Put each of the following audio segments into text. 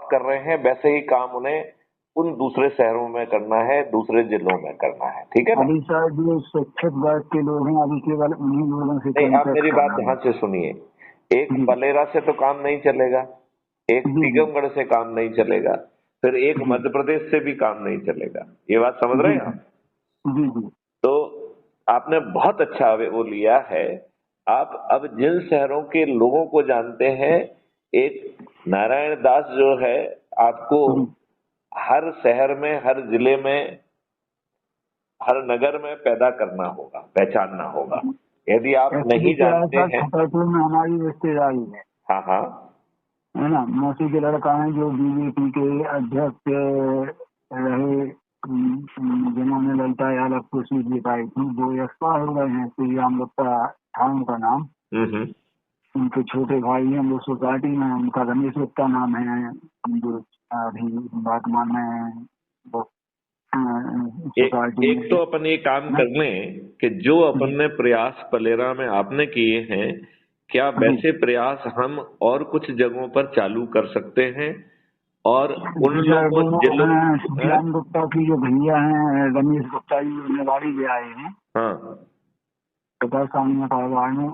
आप कर रहे हैं वैसे ही काम उन्हें उन दूसरे शहरों में करना है, दूसरे जिलों में करना है, ठीक है ना? अभी सर जो शिक्षित वर्ग के लोग हैं अभी केवल उन्हीं लोगों से नहीं, आप कॉन्टेक्ट मेरी कर बात रहे ध्यान से सुनिए। एक हैं। जी पलेरा से तो काम नहीं चलेगा, एक जी जी टीकमगढ़ से काम नहीं चलेगा, फिर एक जी मध्य प्रदेश से भी काम नहीं चलेगा। ये बात समझ रहे जी हैं जी आप? जी जी तो आपने बहुत अच्छा वो लिया है। आप अब जिन शहरों के लोगों को जानते हैं, एक नारायण दास जो है, आपको जी। हर शहर में, हर जिले में, हर नगर में पैदा करना होगा, पहचानना होगा। यदि आप एक्चुअली नहीं क्या है जानते सर, हैं। छतरपुर में हमारी रिश्तेदारी हाँ हाँ। है ना, मौसी के लड़का है जो बीजेपी के अध्यक्ष रहे, जिन्होंने ललिता यादव को सीट जिताई थी, वो एक्सपायर हो गए हैं। श्री राम गुप्ता था उनका नाम। हम्म। उनके छोटे भाई हैं वो सोसाइटी में, उनका रमेश गुप्ता नाम है, जो अभी वर्तमान में वो सोसाइटी एक में तो अपन ये काम ना। कर लें कि जो अपन जी ने प्रयास पलेरा में आपने किए हैं, क्या जी वैसे प्रयास हम और कुछ जगहों पर चालू कर सकते हैं? और उन जी सर, लोगों वो जिलों। हाँ श्याम गुप्ता की जो भैया हैं रमेश गुप्ता जी, उन्हें ले आए हैं हाँ। पता सामने परिवार में,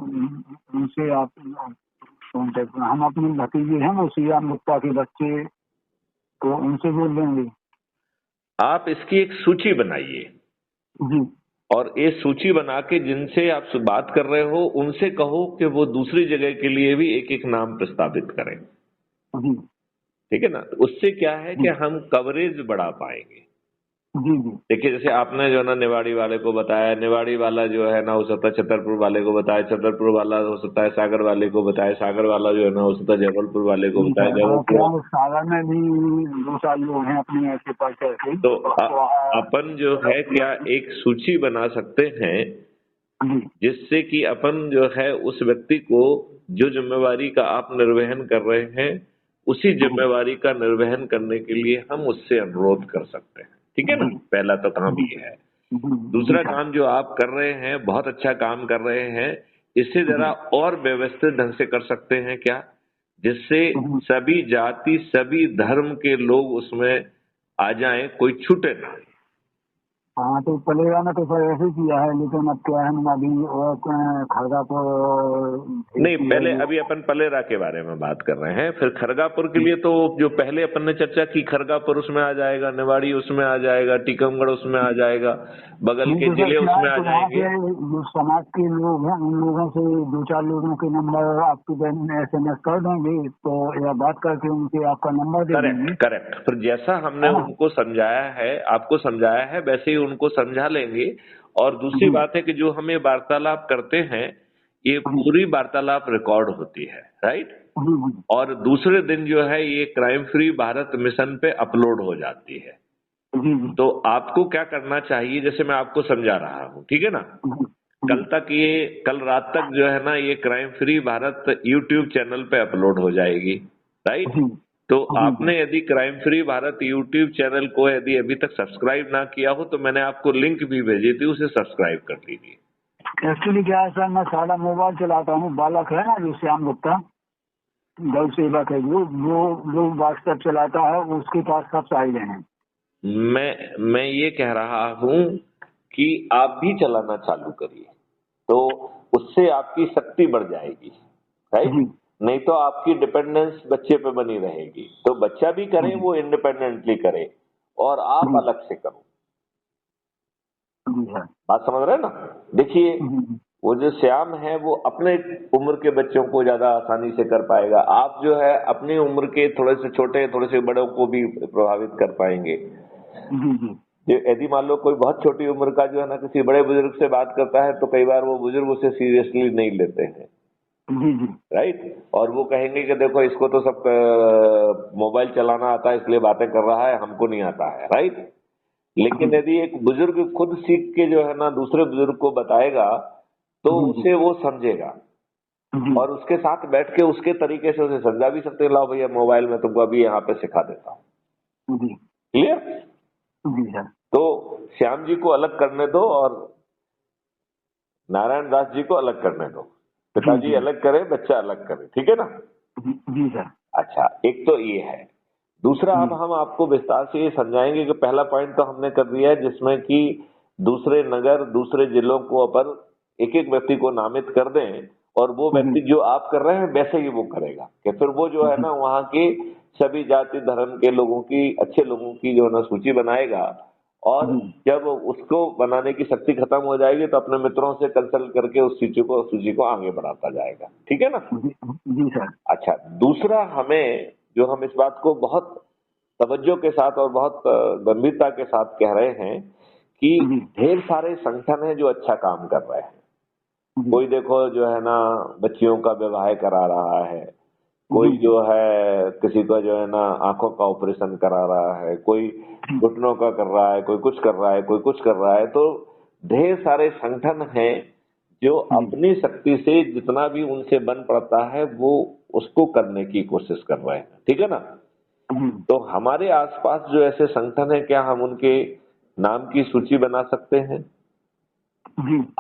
उनसे आप कॉन्टेक्ट, हम अपने भतीजे हैं वो श्याम गुप्ता के बच्चे, तो उनसे बोल देंगे। आप इसकी एक सूची बनाइए, जी और ये सूची बना के जिनसे आप बात कर रहे हो उनसे कहो कि वो दूसरी जगह के लिए भी एक एक नाम प्रस्तावित करें। जी ठीक है ना? तो उससे क्या है जी कि हम कवरेज बढ़ा पाएंगे। जी जी देखिए, जैसे आपने जो है ना निवाड़ी वाले को बताया, निवाड़ी वाला जो है ना हो सकता है छतरपुर वाले को बताए, छतरपुर वाला हो सकता है सागर वाले को बताए, सागर वाला जो है ना हो सकता है जबलपुर वाले को जी बताए, सर। और क्या जबलपुर। है, सागर में भी 2 साल लोग हैं अपने ऐसे परिचय से, तो वहाँ अपन जो है क्या एक सूची बना सकते हैं, जी जिससे कि अपन जो है उस व्यक्ति को, जो जिम्मेवारी का आप निर्वहन कर रहे हैं, उसी जी जिम्मेवारी का निर्वहन करने के लिए हम उससे अनुरोध कर सकते हैं। ठीक है ना? जी पहला तो काम जी ये है। जी दूसरा सर। काम जो आप कर रहे हैं, बहुत अच्छा काम कर रहे हैं। इसे जी जरा और व्यवस्थित ढंग से कर सकते हैं क्या, जिससे जी सभी जाति, सभी धर्म के लोग उसमें आ जाएं, कोई छूटे ना। हाँ, तो पलेगा ना तो सर ऐसे ही किया है, लेकिन अब क्या है ना, अभी और खड़गापुर नहीं, भेजी है पहले वो। अभी अपन पलेरा के बारे में बात कर रहे हैं, फिर खरगापुर के लिए तो जो पहले अपन ने चर्चा की, खरगापुर उसमें आ जाएगा, निवाड़ी उसमें आ जाएगा, टीकमगढ़ उसमें आ जाएगा, बगल नहीं के तो सर जिले क्या है, उसमें आ तो वहाँ जाएंगे। से जो समाज के लोग हैं उन लोगों से 2-4 लोगों के नंबर आपके SMS कर देंगे, तो या बात करके उनसे आपका नंबर दे करेक्ट देंगे, करेक्ट, फिर जैसा हमने है ना। उनको समझाया है, आपको समझाया है, वैसे ही उनको समझा लेंगे। और दूसरी जी बात है कि जो हमें वार्तालाप करते हैं, ये जी पूरी वार्तालाप रिकॉर्ड होती है, राइट? जी जी और दूसरे दिन जो है ये क्राइम फ्री भारत मिशन पे अपलोड हो जाती है। जी जी तो आपको क्या करना चाहिए, जैसे मैं आपको समझा रहा हूँ, ठीक है ना? जी कल रात तक जो है ना ये crime free Bharat YouTube channel पे अपलोड हो जाएगी, राइट? जी तो जी जी। आपने यदि crime free Bharat YouTube channel को यदि अभी तक सब्सक्राइब ना किया हो, तो मैंने आपको लिंक भी भेजी थी, उसे सब्सक्राइब कर लीजिए। एक्चुअली क्या है सर, मैं सादा मोबाइल चलाता हूँ, बालक है ना जो श्याम गुप्ता, गौ सेवक है, वो व्हाट्सएप चलाता है, उसके पास सब साइलें हैं। मैं ये कह रहा हूं कि आप भी चलाना चालू करिए, तो उससे आपकी शक्ति बढ़ जाएगी, राइट? जी नहीं तो आपकी डिपेंडेंस बच्चे पे बनी रहेगी। तो बच्चा भी करे, जी वो इंडिपेंडेंटली करे, और आप जी अलग से करो। जी सर। बात समझ रहे हैं ना? देखिए, जी वो जो श्याम है वो अपने उम्र के बच्चों को ज्यादा आसानी से कर पाएगा, आप जो है अपनी उम्र के थोड़े से छोटे, थोड़े से बड़ों को भी प्रभावित कर पाएंगे। जी जी यदि मान लो कोई बहुत छोटी उम्र का जो है ना किसी बड़े बुजुर्ग से बात करता है, तो कई बार वो बुजुर्ग उसे सीरियसली नहीं लेते हैं, जी जी राइट? और वो कहेंगे कि देखो इसको तो सब मोबाइल चलाना आता है इसलिए बातें कर रहा है, हमको नहीं आता है, राइट? लेकिन यदि एक बुजुर्ग खुद सीख के जो है ना दूसरे बुजुर्ग को बताएगा, तो जी जी उसे वो समझेगा, जी और उसके साथ बैठ के उसके तरीके से उसे समझा भी सकते हैं। लाओ भैया मोबाइल में तुमको अभी यहाँ पे सिखा देता हूँ। जी क्लियर? जी सर। तो श्याम जी को अलग करने दो, और नारायण दास जी को अलग करने दो। जी पिताजी जी अलग करे, बच्चा अलग करे, ठीक है ना? जी जी सर। अच्छा, एक तो ये है। दूसरा अब हम आपको विस्तार से ये समझाएंगे कि पहला पॉइंट तो हमने कर दिया है जिसमें कि दूसरे नगर दूसरे जिलों को अपन एक एक व्यक्ति को नामित कर दें और वो व्यक्ति जो आप कर रहे हैं वैसे ही वो करेगा कि फिर वो जो है ना वहाँ के सभी जाति धर्म के लोगों की अच्छे लोगों की जो है ना सूची बनाएगा और जब उसको बनाने की शक्ति खत्म हो जाएगी तो अपने मित्रों से कंसल्ट करके उस सूची को आगे बढ़ाता जाएगा। ठीक है ना? जी सर। अच्छा, दूसरा हमें जो हम इस बात को बहुत तवज्जो के साथ और बहुत गंभीरता के साथ कह रहे हैं कि ढेर सारे संगठन हैं जो अच्छा काम कर रहे हैं। कोई देखो जो है ना बच्चियों का विवाह करा रहा है, कोई जो है किसी का जो है ना आंखों का ऑपरेशन करा रहा है, कोई घुटनों का कर रहा है, कोई कुछ कर रहा है, कोई कुछ कर रहा है। तो ढेर सारे संगठन हैं जो अपनी शक्ति से जितना भी उनसे बन पड़ता है वो उसको करने की कोशिश कर रहे हैं। ठीक है ना? तो हमारे आसपास जो ऐसे संगठन है क्या हम उनके नाम की सूची बना सकते हैं?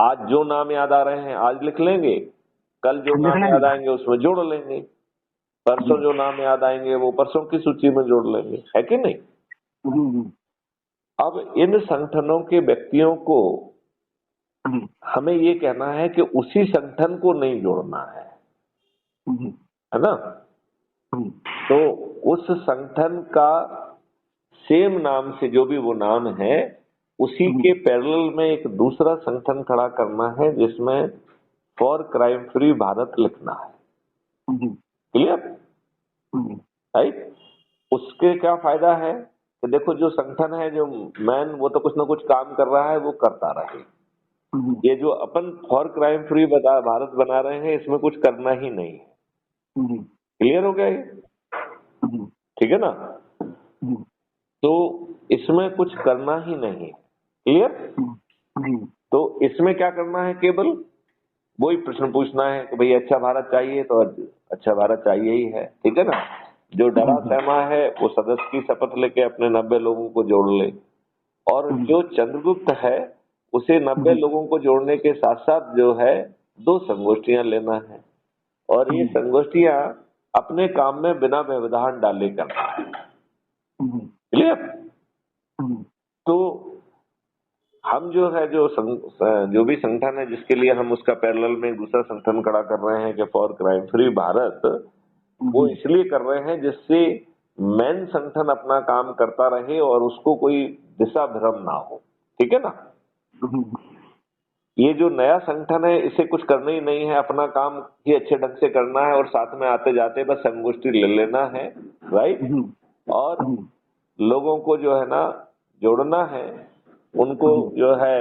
आज जो नाम याद आ रहे हैं आज लिख लेंगे, कल जो नाम याद आएंगे उसमें जोड़ लेंगे, परसों जो नाम याद आएंगे वो परसों की सूची में जोड़ लेंगे, है कि नहीं? अब इन संगठनों के व्यक्तियों को हमें ये कहना है कि उसी संगठन को नहीं जोड़ना है ना? तो उस संगठन का सेम नाम से जो भी वो नाम है उसी के पैरेलल में एक दूसरा संगठन खड़ा करना है जिसमें फॉर क्राइम फ्री भारत लिखना है। क्लियर? राइट? उसके क्या फायदा है कि देखो जो संगठन है जो मैन वो तो कुछ ना कुछ काम कर रहा है वो करता रहे। ये जो अपन फॉर क्राइम फ्री भारत बना रहे हैं इसमें कुछ करना ही नहीं है। क्लियर हो गया ये? ठीक है ना? तो इसमें कुछ करना ही नहीं। क्लियर? तो इसमें क्या करना है? केवल वही प्रश्न पूछना है कि भाई अच्छा भारत चाहिए तो अच्छा भारत चाहिए ही है। ठीक है ना? जो डरा सहमा है वो सदस्य की शपथ लेके अपने 90 लोगों को जोड़ ले और जो चंद्रगुप्त है उसे 90 लोगों को जोड़ने के साथ साथ जो है 2 संगोष्ठियां लेना है और ये संगोष्ठियां अपने काम में बिना व्यवधान डाले करना है। क्लियर? तो हम जो है जो भी संगठन है जिसके लिए हम उसका पैरेलल में दूसरा संगठन खड़ा कर रहे हैं कि फॉर क्राइम फ्री भारत, वो इसलिए कर रहे हैं जिससे मेन संगठन अपना काम करता रहे और उसको कोई दिशा भ्रम ना हो। ठीक है ना? ये जो नया संगठन है इसे कुछ करना ही नहीं है, अपना काम ही अच्छे ढंग से करना है और साथ में आते जाते बस संगोष्ठी ले लेना है। राइट? और लोगों को जो है ना जोड़ना है, उनको जो है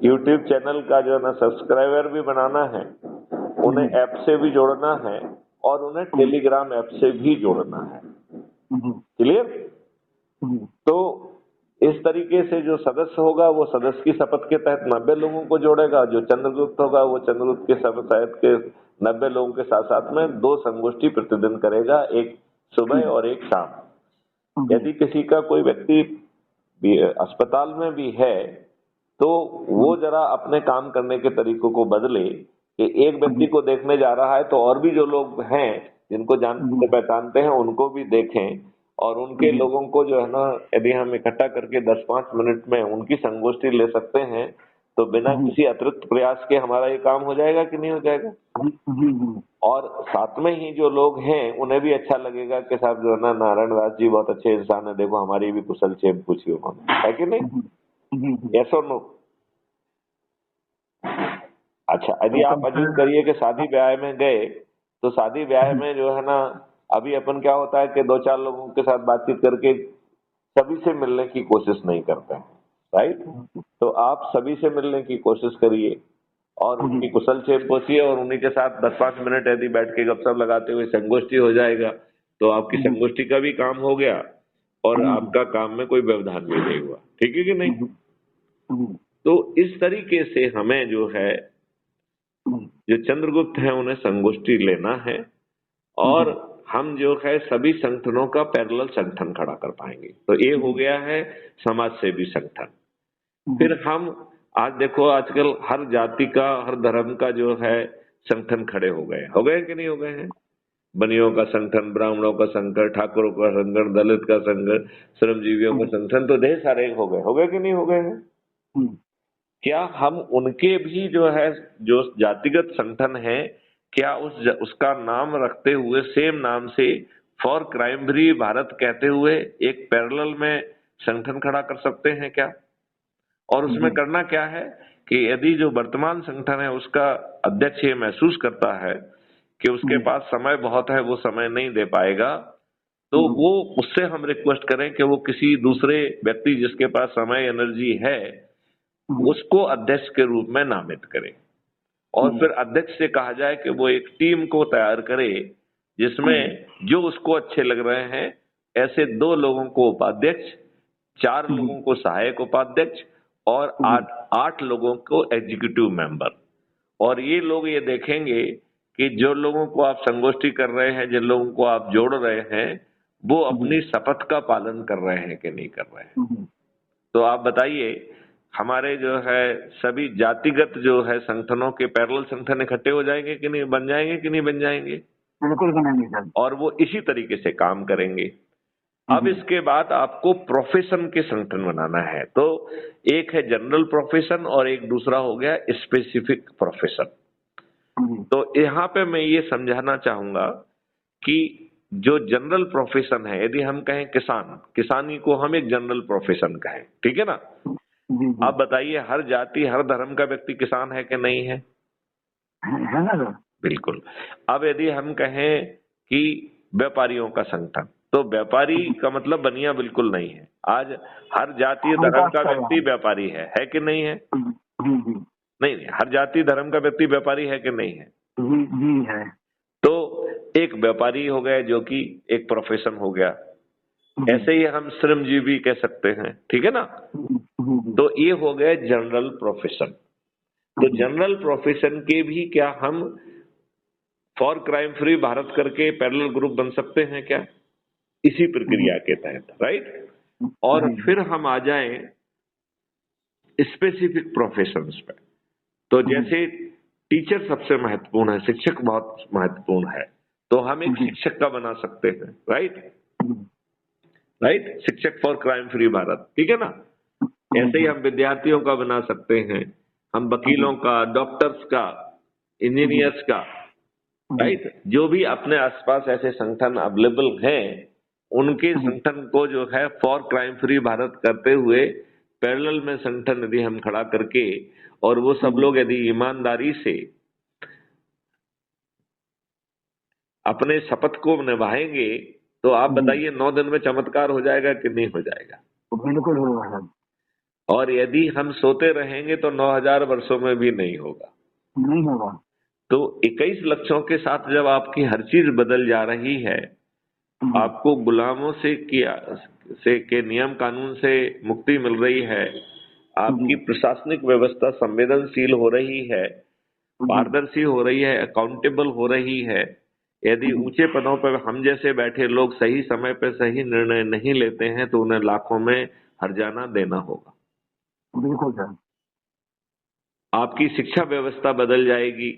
यूट्यूब चैनल का जो है ना सब्सक्राइबर भी बनाना है, उन्हें ऐप से भी जोड़ना है और उन्हें टेलीग्राम ऐप से भी जोड़ना है। क्लियर? तो इस तरीके से जो सदस्य होगा वो सदस्य की शपथ के तहत 90 लोगों को जोड़ेगा, जो चंद्रगुप्त होगा वो चंद्रगुप्त के शपथ के 90 लोगों के साथ साथ में 2 संगोष्ठी प्रतिदिन करेगा, एक सुबह और एक शाम। यदि किसी का कोई व्यक्ति अस्पताल में भी है तो वो जरा अपने काम करने के तरीकों को बदले कि एक व्यक्ति को देखने जा रहा है तो और भी जो लोग हैं जिनको जानते पहचानते हैं उनको भी देखें और उनके लोगों को जो है ना यदि हम इकट्ठा करके 10-5 मिनट में उनकी संगोष्ठी ले सकते हैं तो बिना किसी अतिरिक्त प्रयास के हमारा ये काम हो जाएगा कि नहीं हो जाएगा? और साथ में ही जो लोग हैं उन्हें भी अच्छा लगेगा कि साहब जो है ना नारायण दास जी बहुत अच्छे इंसान है, देखो हमारी भी कुशल क्षेम पूछी उन्होंने, है कि नहीं? यस और नो? अच्छा, यदि आप अज्यूम करिए कि शादी ब्याह में गए तो शादी ब्याह में जो है ना अभी अपन क्या होता है कि 2-4 लोगों के साथ बातचीत करके सभी से मिलने की कोशिश नहीं करते हैं। राइट? तो आप सभी से मिलने की कोशिश करिए और उनकी कुशल क्षेम पूछिए और उन्हीं के साथ 10-5 मिनट यदि बैठ के गपशप लगाते हुए संगोष्ठी हो जाएगा तो आपकी संगोष्ठी का भी काम हो गया और आपका काम में कोई व्यवधान भी नहीं हुआ। ठीक है कि नहीं? तो इस तरीके से हमें जो है जो चंद्रगुप्त है उन्हें संगोष्ठी लेना है और हम जो है सभी संगठनों का पैरेलल संगठन खड़ा कर पाएंगे। तो ये हो गया है समाज सेवी संगठन। फिर हम आज देखो आजकल हर जाति का हर धर्म का जो है संगठन खड़े हो गए कि नहीं हो गए हैं? बनियों का संगठन, ब्राह्मणों का संगठन, ठाकुरों का संगठन, दलित का संगठन, श्रमजीवियों का संगठन, तो ढेर सारे हो गए कि नहीं हो गए हैं? क्या हम उनके भी जो है जो जातिगत संगठन है, क्या उसका नाम रखते हुए सेम नाम से फॉर क्राइम फ्री भारत कहते हुए एक पैरेलल में संगठन खड़ा कर सकते हैं क्या? और उसमें करना क्या है कि यदि जो वर्तमान संगठन है उसका अध्यक्ष ये महसूस करता है कि उसके पास समय बहुत है, वो समय नहीं दे पाएगा, तो वो उससे हम रिक्वेस्ट करें कि वो किसी दूसरे व्यक्ति जिसके पास समय एनर्जी है उसको अध्यक्ष के रूप में नामित करे, और फिर अध्यक्ष से कहा जाए कि वो एक टीम को तैयार करे जिसमें जो उसको अच्छे लग रहे हैं ऐसे 2 लोगों को उपाध्यक्ष, 4 लोगों को सहायक उपाध्यक्ष और 8 लोगों को एग्जीक्यूटिव मेंबर। और ये लोग ये देखेंगे कि जो लोगों को आप संगोष्ठी कर रहे हैं, जिन लोगों को आप जोड़ रहे हैं, वो अपनी शपथ का पालन कर रहे हैं कि नहीं कर रहे हैं। तो आप बताइए, हमारे जो है सभी जातिगत जो है संगठनों के पैरेलल संगठन इकट्ठे हो जाएंगे कि नहीं, बन जाएंगे कि नहीं बन जाएंगे? बिल्कुल बनेंगे सर। और वो इसी तरीके से काम करेंगे। अब इसके बाद आपको प्रोफेशन के संगठन बनाना है, तो एक है जनरल प्रोफेशन और एक दूसरा हो गया स्पेसिफिक प्रोफेशन। तो यहाँ पे मैं ये समझाना चाहूंगा कि जो जनरल प्रोफेशन है, यदि हम कहें किसानी को हम एक जनरल प्रोफेशन कहें, ठीक है ना? आप बताइए, हर जाति हर धर्म का व्यक्ति किसान है कि नहीं है? है ना सर? बिल्कुल। अब यदि हम कहें कि व्यापारियों का संगठन, तो व्यापारी का मतलब बनिया बिल्कुल नहीं है। आज हर जातीय धर्म का व्यक्ति व्यापारी है कि नहीं है? नहीं, हर जाति धर्म का व्यक्ति व्यापारी है कि नहीं है? जी है। तो एक व्यापारी हो गया जो कि एक प्रोफेशन हो गया। ऐसे ही हम श्रमजीवी कह सकते हैं, ठीक है ना? तो ये हो गए जनरल प्रोफेशन। तो जनरल प्रोफेशन के भी क्या हम फॉर क्राइम फ्री भारत करके पैरेलल ग्रुप बन सकते हैं क्या? इसी प्रक्रिया के तहत, राइट? और फिर हम आ जाएं स्पेसिफिक प्रोफेशंस पे। तो जैसे टीचर सबसे महत्वपूर्ण है, शिक्षक बहुत महत्वपूर्ण है, तो हम एक शिक्षक का बना सकते हैं, राइट? शिक्षक फॉर क्राइम फ्री भारत, ठीक है ना? ऐसे ही हम विद्यार्थियों का बना सकते हैं, हम वकीलों का, डॉक्टर्स का, इंजीनियर्स का, राइट? जो भी अपने आसपास ऐसे संगठन अवेलेबल हैं, उनके संगठन को जो है फॉर क्राइम फ्री भारत करते हुए पैरेलल में संगठन यदि हम खड़ा करके, और वो सब लोग यदि ईमानदारी से अपने शपथ को निभाएंगे, तो आप बताइए 9 दिन में चमत्कार हो जाएगा कि नहीं हो जाएगा? बिल्कुल होगा। और यदि हम सोते रहेंगे तो 9000 वर्षों में भी नहीं होगा। नहीं होगा। तो 21 लक्ष्यों के साथ जब आपकी हर चीज बदल जा रही है, आपको गुलामों से के नियम कानून से मुक्ति मिल रही है, आपकी प्रशासनिक व्यवस्था संवेदनशील हो रही है, पारदर्शी हो रही है, अकाउंटेबल हो रही है, यदि ऊंचे पदों पर हम जैसे बैठे लोग सही समय पर सही निर्णय नहीं लेते हैं तो उन्हें लाखों में हर्जाना देना होगा। बिल्कुल सर। आपकी शिक्षा व्यवस्था बदल जाएगी,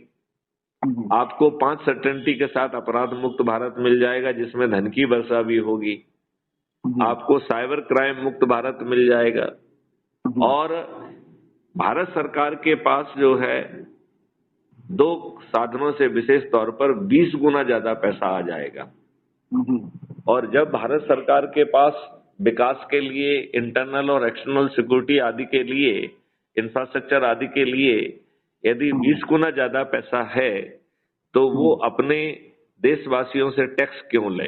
आपको 5 सर्टेनिटी के साथ अपराध मुक्त भारत मिल जाएगा जिसमें धन की वर्षा भी होगी, आपको साइबर क्राइम मुक्त भारत मिल जाएगा, और भारत सरकार के पास जो है 2 साधनों से विशेष तौर पर 20 गुना ज्यादा पैसा आ जाएगा। और जब भारत सरकार के पास विकास के लिए, इंटरनल और एक्सटर्नल सिक्योरिटी आदि के लिए, इंफ्रास्ट्रक्चर आदि के लिए यदि 20 गुना ज्यादा पैसा है, तो वो अपने देशवासियों से टैक्स क्यों ले?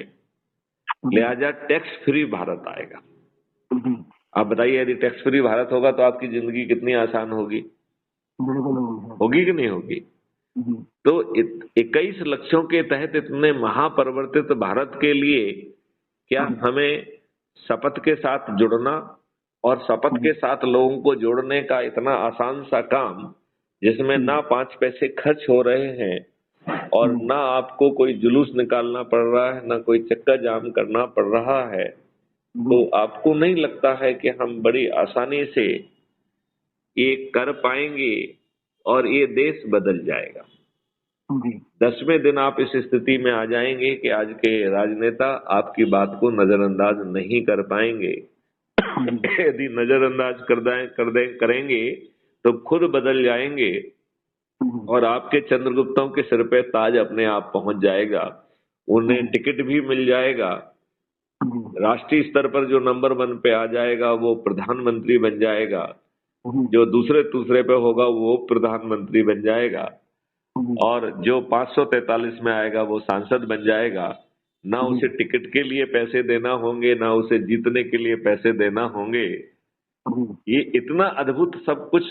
लिहाजा टैक्स फ्री भारत आएगा। आप बताइए, यदि टैक्स फ्री भारत होगा तो आपकी जिंदगी कितनी आसान होगी? होगी कि नहीं होगी? तो 21 लक्ष्यों के तहत इतने महापरिवर्तित भारत के लिए क्या हमें शपथ के साथ जुड़ना और शपथ के साथ लोगों को जोड़ने का इतना आसान सा काम, जिसमें ना 5 पैसे खर्च हो रहे हैं और ना आपको कोई जुलूस निकालना पड़ रहा है, ना कोई चक्का जाम करना पड़ रहा है, तो आपको नहीं लगता है कि हम बड़ी आसानी से ये कर पाएंगे और ये देश बदल जाएगा? जी 10वें दिन आप इस स्थिति में आ जाएंगे कि आज के राजनेता आपकी बात को नजरअंदाज नहीं कर पाएंगे। यदि नजरअंदाज करेंगे तो खुद बदल जाएंगे और आपके चंद्रगुप्तों के सिर पे ताज अपने आप पहुंच जाएगा। उन्हें टिकट भी मिल जाएगा। राष्ट्रीय स्तर पर जो नंबर 1 पे आ जाएगा वो प्रधानमंत्री बन जाएगा। जो दूसरे पे होगा वो प्रधानमंत्री बन जाएगा। और जो 543 में आएगा वो सांसद बन जाएगा। ना उसे टिकट के लिए पैसे देना होंगे, ना उसे जीतने के लिए पैसे देना होंगे। ये इतना अद्भुत सब कुछ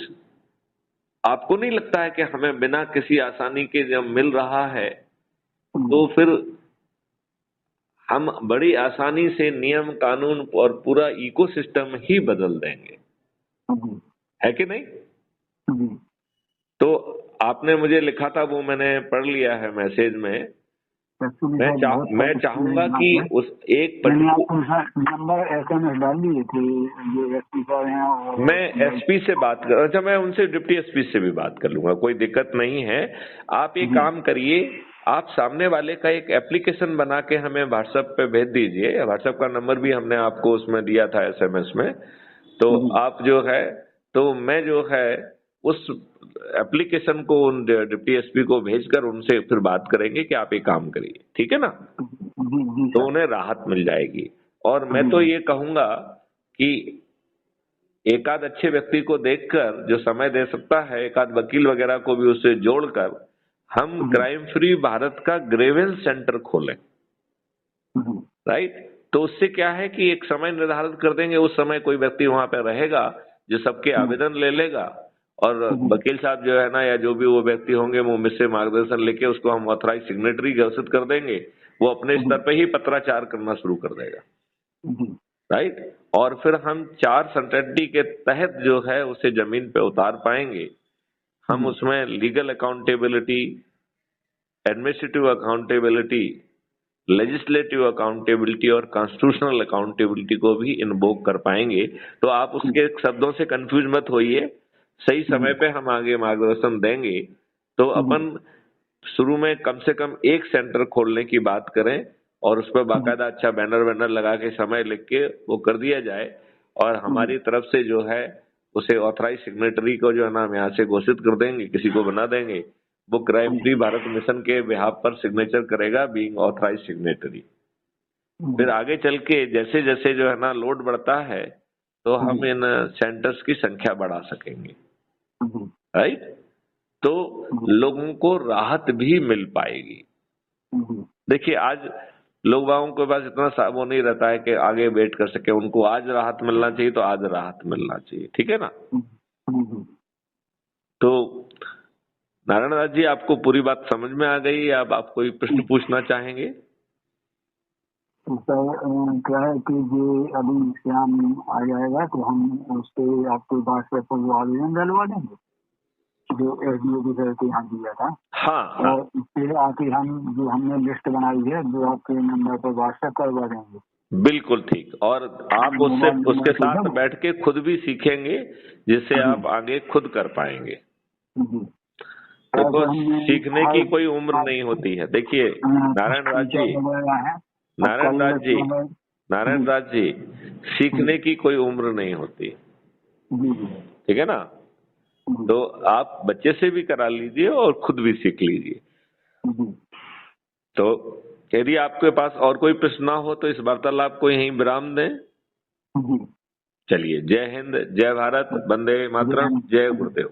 आपको नहीं लगता है कि हमें बिना किसी आसानी के जब मिल रहा है तो फिर हम बड़ी आसानी से नियम कानून और पूरा इकोसिस्टम ही बदल देंगे, है कि नहीं? तो आपने मुझे लिखा था वो मैंने पढ़ लिया है मैसेज में। मैं चाहूंगा कि उस एक नंबर SMS डाल दिए थे जो एसपी साहब हैं। मैं एसपी से बात कर, अच्छा मैं उनसे डिप्टी एसपी से भी बात कर लूंगा, कोई दिक्कत नहीं है। आप ये काम करिए, आप सामने वाले का एक एप्लीकेशन बना के हमें व्हाट्सएप पे भेज दीजिए। व्हाट्सएप का नंबर भी हमने आपको उसमें दिया था SMS में। तो आप जो है तो मैं जो है उस एप्लीकेशन को उन डिप्टी एसपी को भेजकर उनसे फिर बात करेंगे कि आप ये काम करिए, ठीक है ना? तो उन्हें राहत मिल जाएगी। और मैं तो ये कहूंगा कि एक आध अच्छे व्यक्ति को देखकर जो समय दे सकता है, एक आध वकील वगैरह को भी उससे जोड़कर हम क्राइम फ्री भारत का ग्रेवेंस सेंटर खोलें, राइट? तो उससे क्या है कि एक समय निर्धारित कर देंगे, उस समय कोई व्यक्ति वहां पे रहेगा जो सबके आवेदन ले लेगा और वकील साहब जो है ना या जो भी वो व्यक्ति होंगे वो मुझसे मार्गदर्शन लेके उसको हम ऑथराइज सिग्नेटरी घोषित कर देंगे। वो अपने स्तर पे ही पत्राचार करना शुरू कर देगा, राइट? और फिर हम 4 सर्टेनिटी के तहत जो है उसे जमीन पे उतार पाएंगे। हम उसमें legal accountability, administrative accountability, legislative accountability और कॉन्स्टिट्यूशनल अकाउंटेबिलिटी को भी इन्वोक कर पाएंगे। तो आप उसके शब्दों से कंफ्यूज मत होइए, सही समय पे हम आगे मार्गदर्शन देंगे। तो अपन शुरू में कम से कम एक सेंटर खोलने की बात करें और उस पर बाकायदा अच्छा बैनर लगा के समय लिख के वो कर दिया जाए और हमारी तरफ से जो है उसे ऑथराइज सिग्नेटरी को जो है ना हम यहाँ से घोषित कर देंगे, किसी को बना देंगे। वो क्राइम फ्री भारत मिशन के बिहाफ पर सिग्नेचर करेगा बीइंग ऑथराइज सिग्नेटरी। फिर आगे चल के जैसे जैसे जो है ना लोड बढ़ता है तो हम इन सेंटर्स की संख्या बढ़ा सकेंगे, राइट? तो लोगों को राहत भी मिल पाएगी। देखिए आज लोग बागों के पास इतना वो नहीं रहता है कि आगे वेट कर सके, उनको आज राहत मिलना चाहिए तो आज राहत मिलना चाहिए, ठीक है ना? तो नारायण दास जी आपको पूरी बात समझ में आ गई या आप कोई प्रश्न पूछना चाहेंगे? क्या है कि ये अभी श्याम आ जाएगा तो हम उससे आपके व्हाट्सएप पर वो आवेदन डलवा देंगे जो एसडीओ की तरफ से यहाँ दिया था। हाँ। और इससे आके हम जो हमने लिस्ट बनाई है वो आपके नंबर पर व्हाट्सएप करवा देंगे। बिल्कुल ठीक। और आप उसके साथ बैठ के खुद भी सीखेंगे जिससे आप आगे खुद कर पाएंगे। देखो सीखने की कोई उम्र नहीं होती है। देखिए नारायण राज जी सीखने की कोई उम्र नहीं होती, ठीक है ना? तो आप बच्चे से भी करा लीजिए और खुद भी सीख लीजिए। तो यदि आपके पास और कोई प्रश्न ना हो तो इस वार्तालाप को यहीं विराम दें। चलिए, जय हिंद, जय भारत, वंदे मातरम, जय गुरुदेव।